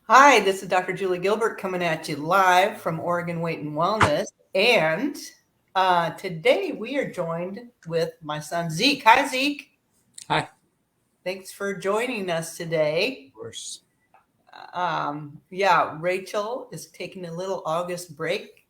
Hi, this is Dr. Julie Gilbert coming at you live from Oregon Weight and Wellness. And today we are joined with my son Zeke. Hi, Zeke. Hi. Thanks for joining us today. Of course. Yeah, Rachel is taking a little August break.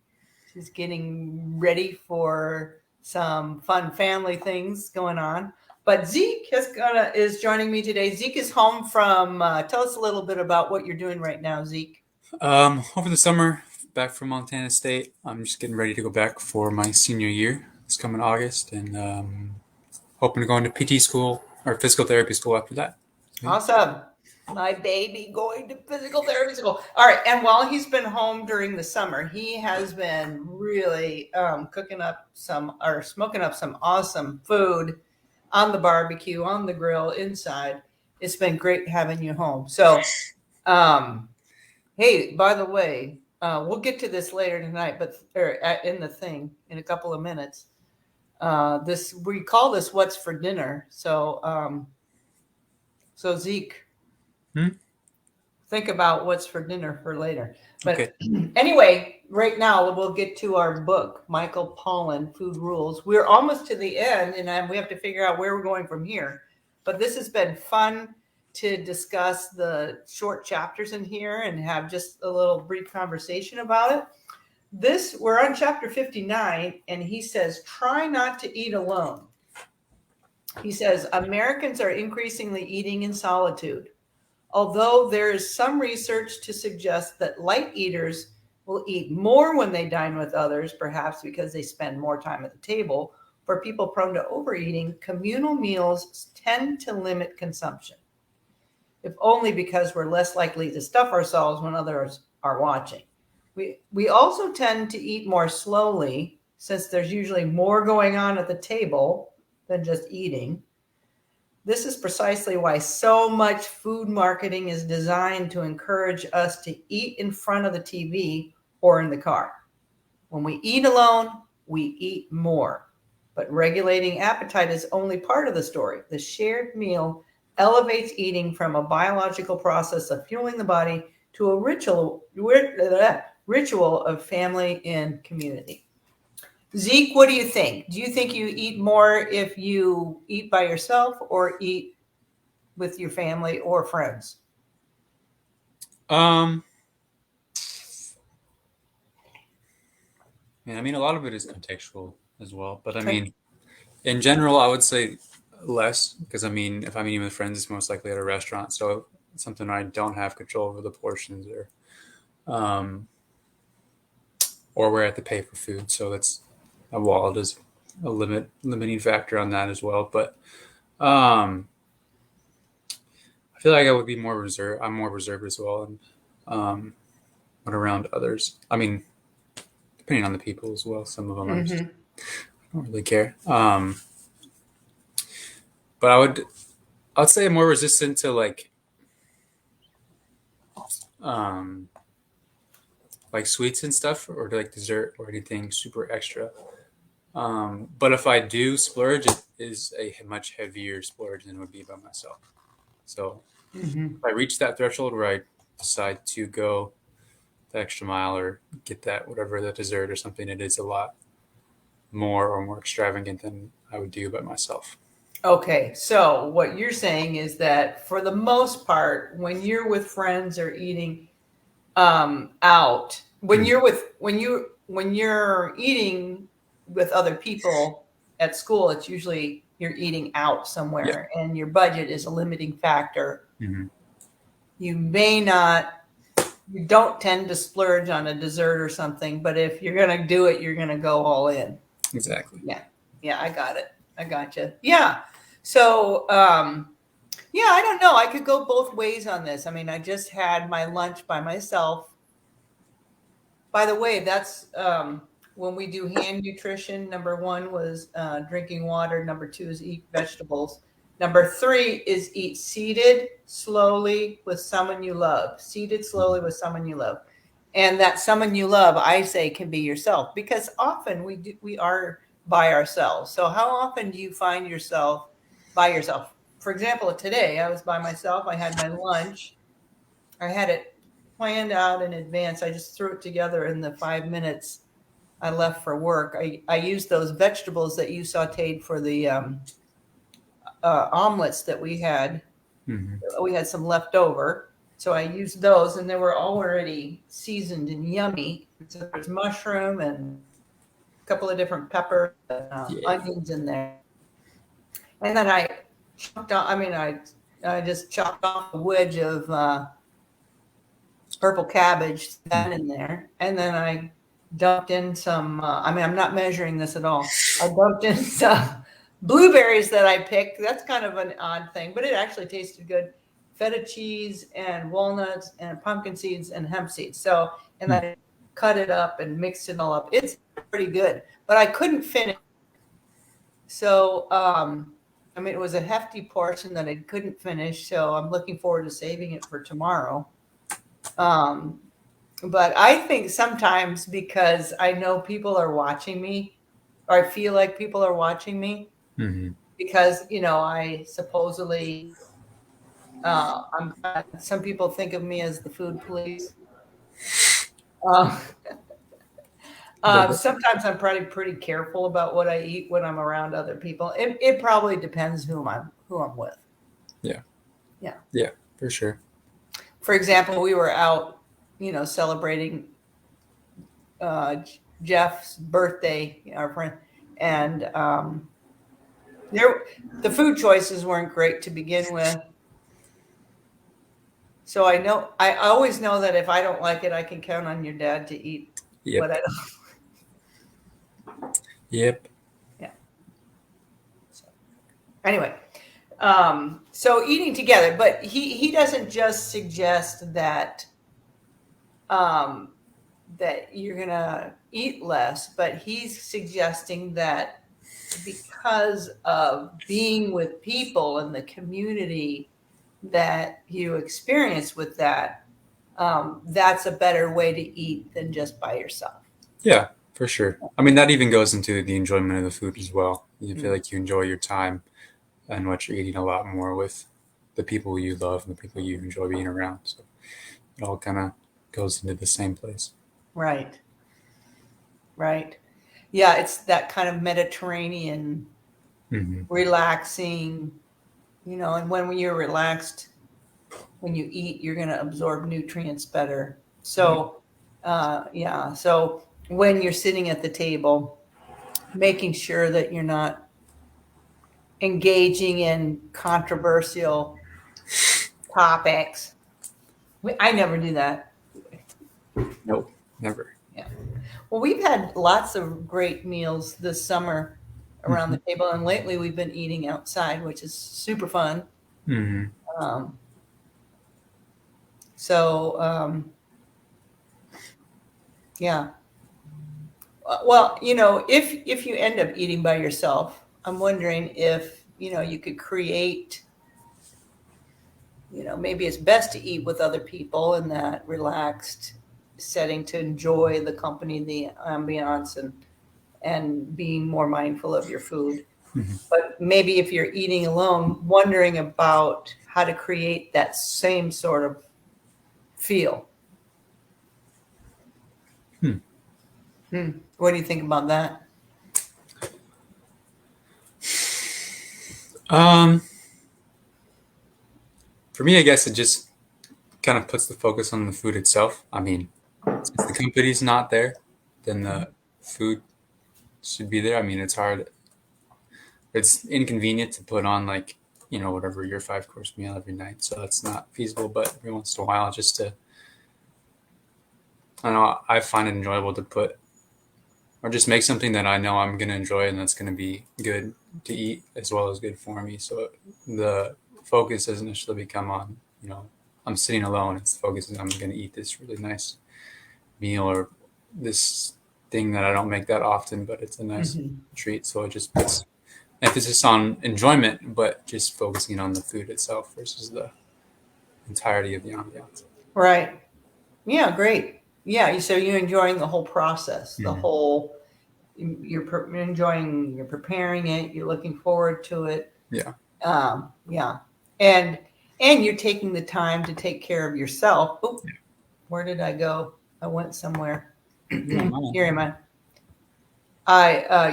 She's getting ready for some fun family things going on. But Zeke is joining me today. Zeke is home from. Tell us a little bit about what you're doing right now, Zeke. Over the summer, back from Montana State. I'm just getting ready to go back for my senior year. It's coming August, and hoping to go into PT school or physical therapy school after that. So, yeah. Awesome. My baby going to physical therapy school. All right. And while he's been home during the summer, he has been really cooking up some or smoking up some awesome food on the barbecue, on the grill, inside. It's been great having you home. So, um, hey, by the way, we'll get to this later tonight, but in the thing in a couple of minutes. This we call this "What's for Dinner." So Zeke, Hmm? think about what's for dinner for later. Okay. But anyway, right now we'll get to our book, Michael Pollan, Food Rules. We're almost to the end, and we have to figure out where we're going from here. But this has been fun to discuss the short chapters in here and have just a little brief conversation about it. We're on chapter 59, and he says, try not to eat alone. He says, Americans are increasingly eating in solitude. Although there is some research to suggest that light eaters will eat more when they dine with others, perhaps because they spend more time at the table, for people prone to overeating, communal meals tend to limit consumption, if only because we're less likely to stuff ourselves when others are watching. We also tend to eat more slowly since there's usually more going on at the table than just eating. This is precisely why so much food marketing is designed to encourage us to eat in front of the TV or in the car. When we eat alone, we eat more. But regulating appetite is only part of the story. The shared meal elevates eating from a biological process of fueling the body to a ritual of family and community. Zeke, what do you think? Do you think you eat more if you eat by yourself or eat with your family or friends? Um. Yeah, I mean, a lot of it is contextual as well, but I Okay. mean, in general, I would say less because I mean, if I'm eating with friends, it's most likely at a restaurant, so it's something I don't have control over the portions um, or where I have to pay for food. So that's a wallet is a limiting factor on that as well. But um, I feel like I would be more reserved. I'm more reserved as well, and um, when around others. I mean, depending on the people as well. Some of them are just Mm-hmm. I don't really care. But I'd say I'm more resistant to um, like sweets and stuff, or to like dessert or anything super extra. But if I do splurge, it is a much heavier splurge than it would be by myself. So Mm-hmm. if I reach that threshold where I decide to go the extra mile or get that whatever the dessert or something, it is a lot more or more extravagant than I would do by myself. Okay, so what you're saying is that for the most part, when you're with friends or eating out, Mm. when you're eating with other people at school, it's usually you're eating out Yeah. somewhere, and your budget is a limiting factor. Hmm. You may not you don't tend to splurge on a dessert or something, but if you're going to do it, you're going to go all in. Exactly. Yeah. Yeah, I got it. I got you. Yeah. So, yeah, I don't know. I could go both ways on this. I mean, I just had my lunch by myself. By the way, that's when we do hand nutrition. Number one was drinking water. Number two is eat vegetables. Number three is eat seated slowly with someone you love. Seated slowly with someone you love. And that someone you love, I say, can be yourself because often we are by ourselves. So how often do you find yourself by yourself? For example, today I was by myself. I had my lunch. I had it. planned out in advance. I just threw it together in the 5 minutes I left for work. I used those vegetables that you sauteed for the omelets that we had. Hmm. We had some left over. So I used those, and they were already seasoned and yummy. So there's mushroom and a couple of different peppers, Yeah. onions in there. And then I chopped off, I just chopped off a wedge of purple cabbage that in there. And then I dumped in some, I'm not measuring this at all. I dumped in some blueberries that I picked. That's kind of an odd thing, but it actually tasted good. Feta cheese and walnuts and pumpkin seeds and hemp seeds. So, and I cut it up and mixed it all up. It's pretty good, but I couldn't finish. So, it was a hefty portion that I couldn't finish. So I'm looking forward to saving it for tomorrow. But I think sometimes because I know people are watching me, or I feel like people are watching me, Hmm. because I supposedly, some people think of me as the food police. Uh, sometimes I'm probably pretty careful about what I eat when I'm around other people. It probably depends who I'm with. Yeah. Yeah. Yeah, for sure. For example, we were out, celebrating Jeff's birthday, our friend, and the food choices weren't great to begin with. So I always know that if I don't like it, I can count on your dad to eat what Yep. I don't. Yep. Yeah. So, anyway, so eating together, but he doesn't just suggest that that you're gonna eat less, but he's suggesting that because of being with people and the community that you experience with that, that's a better way to eat than just by yourself. Yeah, for sure. I mean, that even goes into the enjoyment of the food as well. You feel like you enjoy your time and what you're eating a lot more with the people you love and the people you enjoy being around. So it all kind of goes into the same place. Right. Right. Yeah, it's that kind of Mediterranean, Hmm. relaxing, and when you're relaxed, when you eat, you're going to absorb nutrients better. So, yeah. So when you're sitting at the table, making sure that you're not engaging in controversial topics. I never do that. Nope, never. Yeah. Well, we've had lots of great meals this summer around Hmm. the table, and lately we've been eating outside, which is super fun. Hmm. Um, so, yeah. Well, if you end up eating by yourself, I'm wondering if you could create. Maybe it's best to eat with other people in that relaxed setting to enjoy the company, the ambiance, and being more mindful of your food. Hmm. But maybe if you're eating alone, wondering about how to create that same sort of feel. Hmm. What do you think about that? Um, for me, I guess it just kind of puts the focus on the food itself. I mean, since the company's not there, then the food should be there. I mean, it's hard. It's inconvenient to put on like, whatever your 5 course meal every night. So that's not feasible. But every once in a while, just to, I don't know, I find it enjoyable to put or just make something that I know I'm going to enjoy and that's going to be good to eat as well as good for me. So the focus doesn't necessarily become on, I'm sitting alone. It's the focus is I'm going to eat this really nice meal or this thing that I don't make that often, but it's a nice treat. So it just puts emphasis on enjoyment, but just focusing on the food itself versus the entirety of the ambiance. Right. Yeah, great. Yeah, so you're enjoying the whole process, the Mhm. whole, you're enjoying, you're preparing it, you're looking forward to it. Yeah. Yeah. And you're taking the time to take care of yourself. Oh, Where did I go? I went somewhere. You don't mind. Here am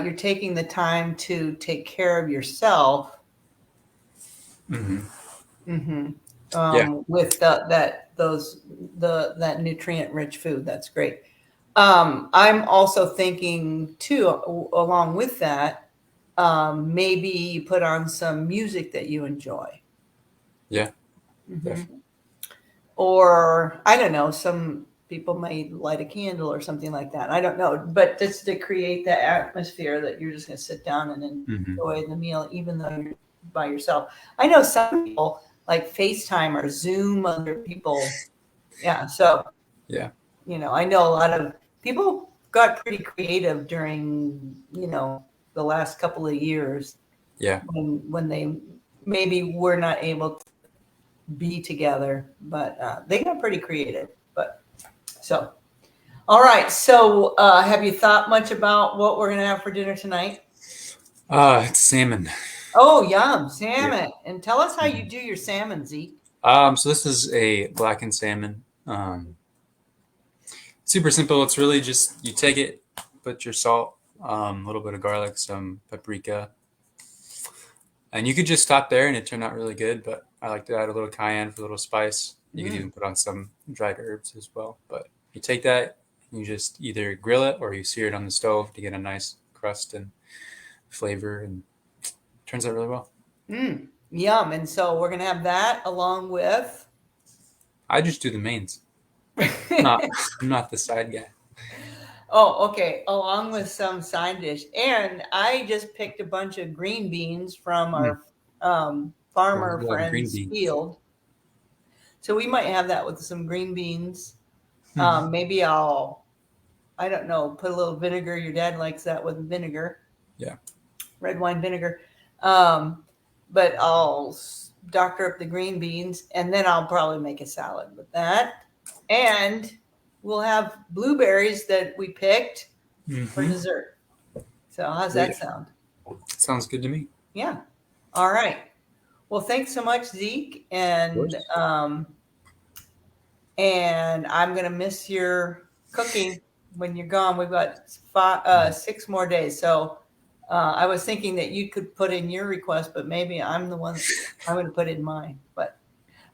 you're taking the time to take care of yourself. Mhm. Mm-hmm. Yeah. With that nutrient rich food. That's great. I'm also thinking too, along with that, maybe you put on some music that you enjoy. Yeah. Mm-hmm. Or I don't know, some people may light a candle or something like that. I don't know, but just to create the atmosphere that you're just going to sit down and enjoy the meal, even though you're by yourself. I know some people like FaceTime or Zoom other people. Yeah. So, Yeah. I know a lot of people got pretty creative during, the last couple of years. Yeah. When they maybe were not able to be together, but they got pretty creative. But so, all right. So, have you thought much about what we're going to have for dinner tonight? It's salmon. Oh, yum, salmon. Yeah. And tell us how you do your salmon, Zeke. So this is a blackened salmon. Super simple. It's really just you take it, put your salt, a little bit of garlic, some paprika, and you could just stop there and it turned out really good. But I like to add a little cayenne for a little spice. You could even put on some dried herbs as well. But you take that, you just either grill it or you sear it on the stove to get a nice crust and flavor, and it turns out really well. Yum. And so we're going to have that along with. I just do the mains. I'm not the side guy. Oh, okay. Along with some side dish. And I just picked a bunch of green beans from our farmer friend's field. So we might have that with some green beans. Maybe I don't know, put a little vinegar. Your dad likes that with vinegar. Yeah. Red wine vinegar. But I'll doctor up the green beans and then I'll probably make a salad with that. And we'll have blueberries that we picked for dessert. So how's that sound? Sounds good to me. Yeah. All right. Well, thanks so much, Zeke. And I'm gonna miss your cooking when you're gone. We've got 6 more days. So I was thinking that you could put in your request, but maybe I'm the one I'm going to put in mine. But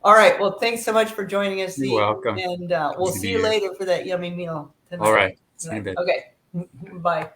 all right. Well, thanks so much for joining us, Zeke. You're welcome. And we'll see you later for that yummy meal tonight. All right. Okay. Bye.